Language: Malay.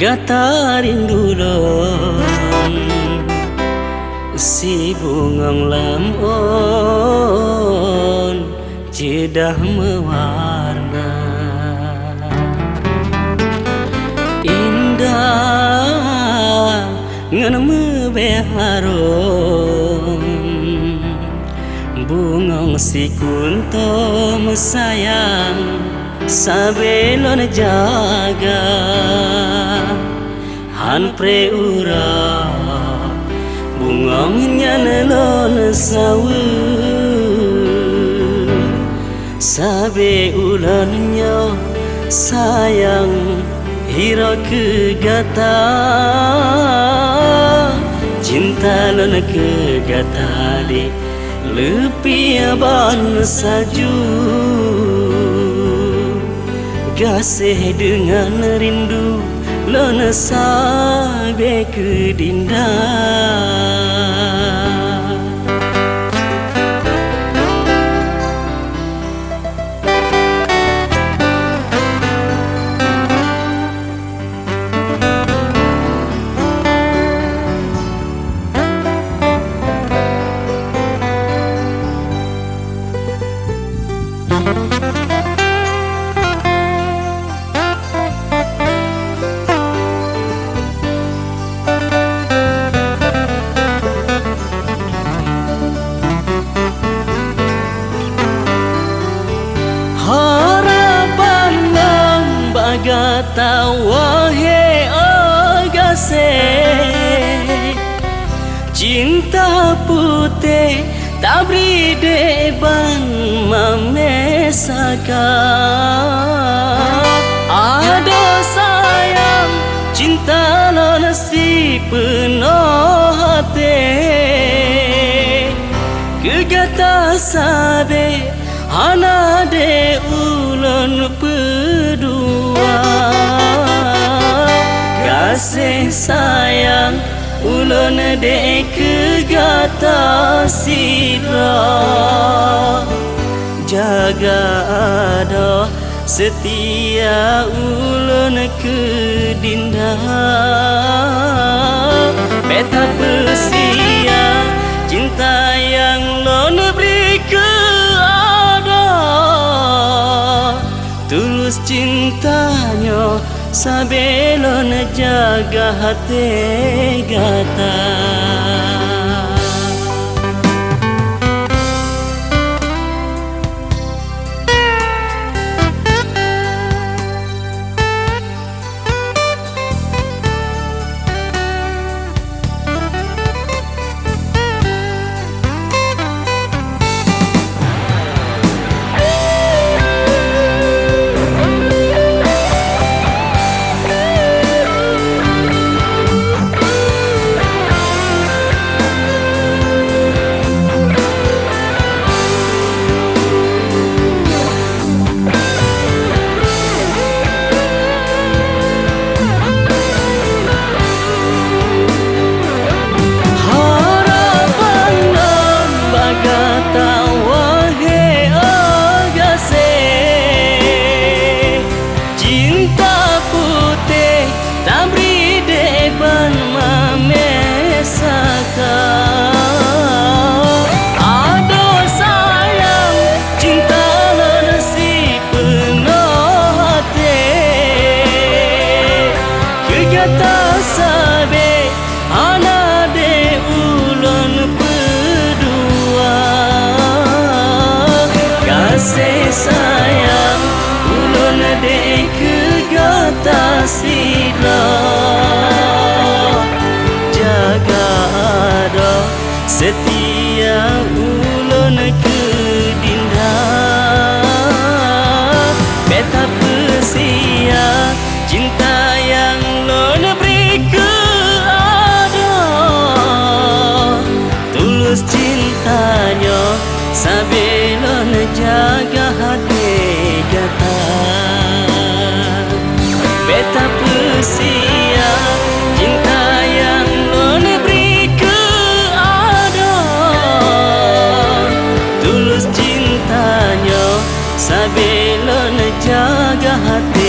Gata rindu lon si bungang lamon jedah mewarna indah ngan mebeharon bungang si kuntom sayang sabelon jaga han preura bungang nyanelon sawu sabe ulannya sayang hira kegata cinta lon kegata di lebih ban salju gasih dengan rindu lona sabe kedinda. Gata wahe agase cinta putih tak beri deban memesaka ada sayang cinta lon si penuh hati kegata sabe hana de ulon pedua kasih sayang ulon de kegata sira jaga ada setia ulon kedinda beta persia cinta yang lon beri tulus cintanya sabelon jaga hati gata. Kasih sayang ulun de kegata sila jaga ada setia ulun kedinda beta persia cinta yang lon beri keada tulus cintanya sabelon jaga hati gata beta persia cinta yang lon beri keada tulus cintanya sabelon jaga hati